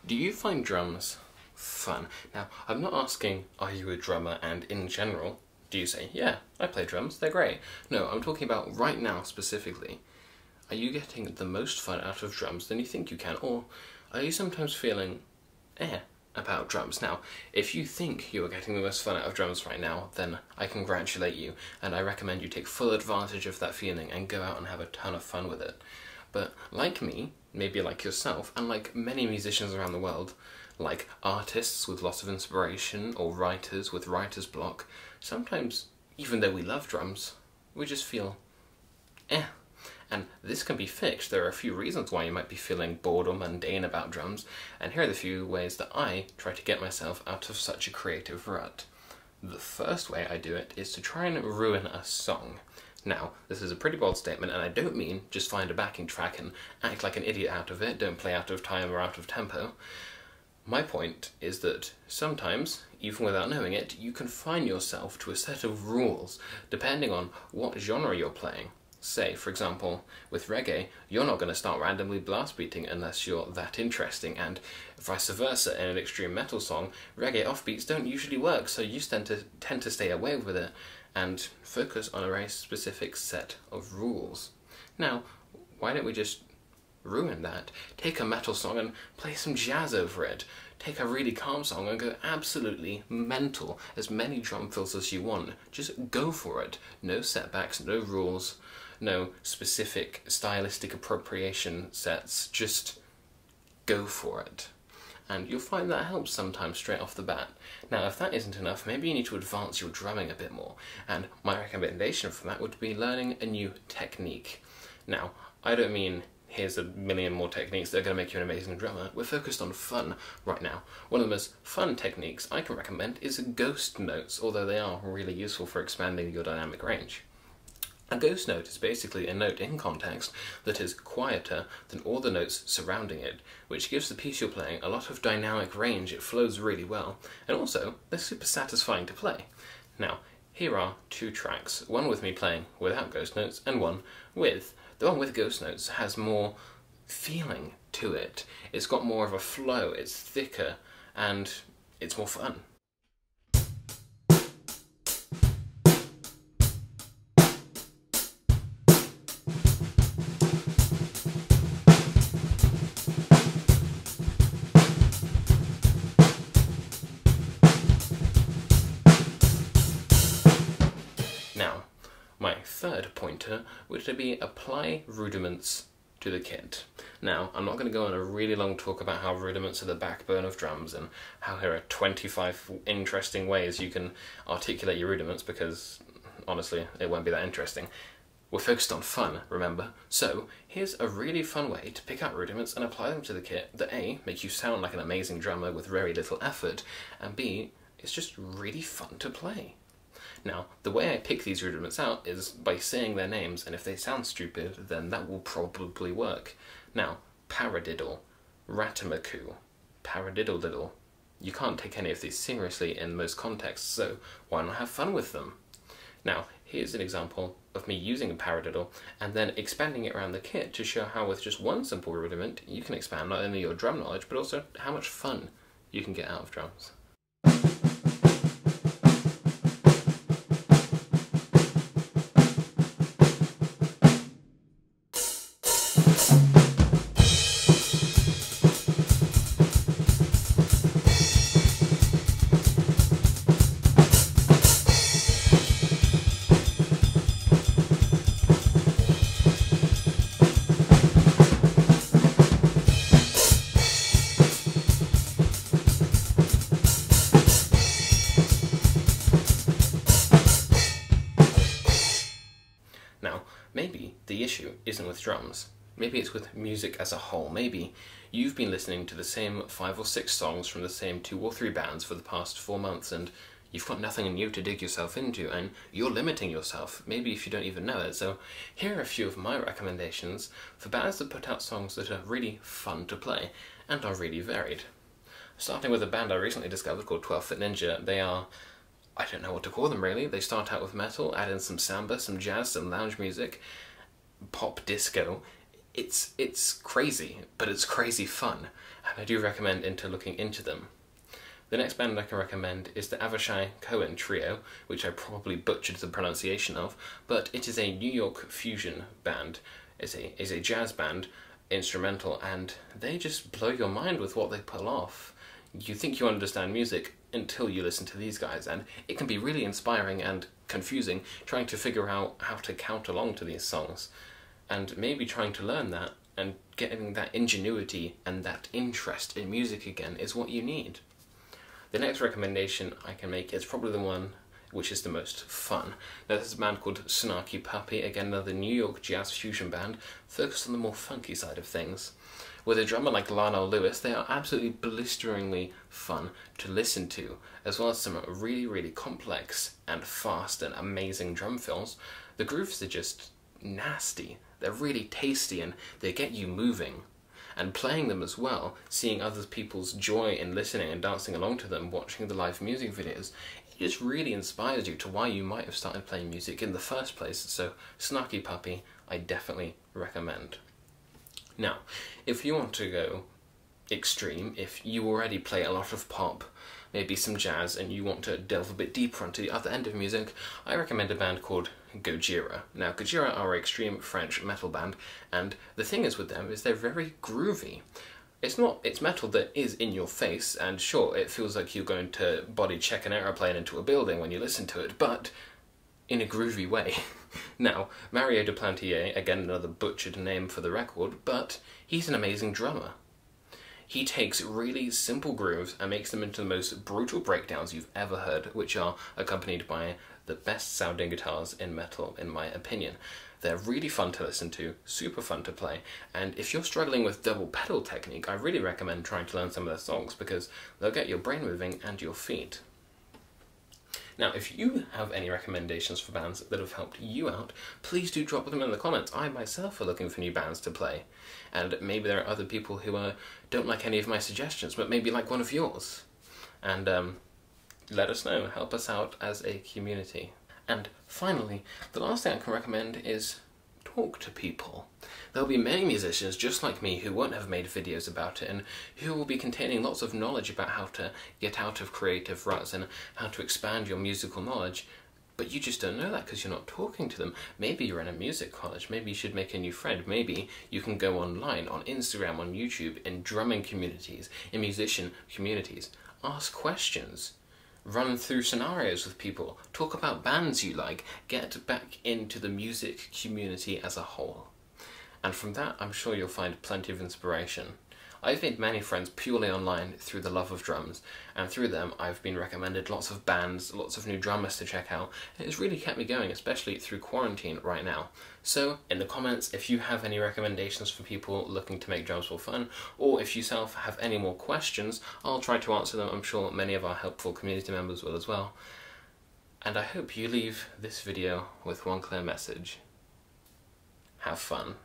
Do you find drums fun? Now, I'm not asking, are you a drummer, and in general, do you say, yeah, I play drums, they're great? No, I'm talking about right now specifically. Are you getting the most fun out of drums than you think you can, or are you sometimes feeling, about drums? Now, if you think you are getting the most fun out of drums right now, then I congratulate you, and I recommend you take full advantage of that feeling and go out and have a ton of fun with it. But like me, maybe like yourself, and like many musicians around the world, like artists with lots of inspiration, or writers with writer's block, sometimes, even though we love drums, we just feel, And this can be fixed. There are a few reasons why you might be feeling bored or mundane about drums, and here are the few ways that I try to get myself out of such a creative rut. The first way I do it is to try and ruin a song. Now, this is a pretty bold statement, and I don't mean just find a backing track and act like an idiot out of it, don't play out of time or out of tempo. My point is that sometimes, even without knowing it, you confine yourself to a set of rules, depending on what genre you're playing. Say, for example, with reggae, you're not going to start randomly blast beating unless you're that interesting, and vice versa. In an extreme metal song, reggae offbeats don't usually work, so you tend to stay away with it and focus on a very specific set of rules. Now, why don't we just ruin that? Take a metal song and play some jazz over it. Take a really calm song and go absolutely mental. As many drum fills as you want. Just go for it. No setbacks, no rules, no specific stylistic appropriation sets. Just go for it. And you'll find that helps sometimes straight off the bat. Now, if that isn't enough, maybe you need to advance your drumming a bit more. And my recommendation for that would be learning a new technique. Now, I don't mean here's a million more techniques that are going to make you an amazing drummer. We're focused on fun right now. One of the most fun techniques I can recommend is ghost notes, although they are really useful for expanding your dynamic range. A ghost note is basically a note in context that is quieter than all the notes surrounding it, which gives the piece you're playing a lot of dynamic range. It flows really well, and also they're super satisfying to play. Now, here are two tracks, one with me playing without ghost notes, and one with. The one with ghost notes has more feeling to it. It's got more of a flow, it's thicker, and it's more fun. Now, my third pointer would be apply rudiments to the kit. Now, I'm not going to go on a really long talk about how rudiments are the backbone of drums and how here are 25 interesting ways you can articulate your rudiments, because honestly, it won't be that interesting. We're focused on fun, remember? So, here's a really fun way to pick out rudiments and apply them to the kit that A, make you sound like an amazing drummer with very little effort, and B, it's just really fun to play. Now, the way I pick these rudiments out is by saying their names, and if they sound stupid, then that will probably work. Now, paradiddle, ratamaku, paradiddle-diddle. You can't take any of these seriously in most contexts, so why not have fun with them? Now, here's an example of me using a paradiddle and then expanding it around the kit to show how with just one simple rudiment you can expand not only your drum knowledge, but also how much fun you can get out of drums. Maybe the issue isn't with drums. Maybe it's with music as a whole. Maybe you've been listening to the same 5 or 6 songs from the same 2 or 3 bands for the past 4 months, and you've got nothing new to dig yourself into, and you're limiting yourself, maybe if you don't even know it. So here are a few of my recommendations for bands that put out songs that are really fun to play and are really varied. Starting with a band I recently discovered called 12 Foot Ninja. They are, I don't know what to call them really. They start out with metal, add in some samba, some jazz, some lounge music, pop disco. It's crazy, but it's crazy fun, and I do recommend looking into them. The next band I can recommend is the AVISHAI COHEN trio, which I probably butchered the pronunciation of, but it is a New York fusion band. It's a jazz band, instrumental, and they just blow your mind with what they pull off. You think you understand music until you listen to these guys, and it can be really inspiring and confusing trying to figure out how to count along to these songs, and maybe trying to learn that and getting that ingenuity and that interest in music again is what you need. The next recommendation I can make is probably the one which is the most fun. Now, this is a band called SNARKY Puppy, again another New York jazz fusion band focused on the more funky side of things. With a drummer like Lionel Lewis, they are absolutely blisteringly fun to listen to, as well as some really, really complex and fast and amazing drum fills. The grooves are just nasty, they're really tasty, and they get you moving. And playing them as well, seeing other people's joy in listening and dancing along to them, watching the live music videos, it just really inspires you to why you might have started playing music in the first place. So SNARKY Puppy, I definitely recommend. Now, if you want to go extreme, if you already play a lot of pop, maybe some jazz, and you want to delve a bit deeper onto the other end of music, I recommend a band called Gojira. Now, Gojira are an extreme French metal band, and the thing is with them is they're very groovy. It's metal that is in your face, and sure, it feels like you're going to body check an aeroplane into a building when you listen to it, but in a groovy way. Now, Mario Duplantier, again another butchered name for the record, but he's an amazing drummer. He takes really simple grooves and makes them into the most brutal breakdowns you've ever heard, which are accompanied by the best sounding guitars in metal, in my opinion. They're really fun to listen to, super fun to play, and if you're struggling with double pedal technique, I really recommend trying to learn some of their songs because they'll get your brain moving and your feet. Now, if you have any recommendations for bands that have helped you out, please do drop them in the comments. I myself are looking for new bands to play, and maybe there are other people who don't like any of my suggestions, but maybe like one of yours. And let us know, help us out as a community. And finally, the last thing I can recommend is talk to people. There'll be many musicians just like me who won't have made videos about it and who will be containing lots of knowledge about how to get out of creative ruts and how to expand your musical knowledge, but you just don't know that because you're not talking to them. Maybe you're in a music college, maybe you should make a new friend, maybe you can go online, on Instagram, on YouTube, in drumming communities, in musician communities, ask questions. Run through scenarios with people, talk about bands you like, get back into the music community as a whole. And from that, I'm sure you'll find plenty of inspiration. I've made many friends purely online through the love of drums, and through them I've been recommended lots of bands, lots of new drummers to check out, and it's really kept me going, especially through quarantine right now. So, in the comments, if you have any recommendations for people looking to make drums for fun, or if you yourself have any more questions, I'll try to answer them. I'm sure many of our helpful community members will as well. And I hope you leave this video with one clear message. Have fun.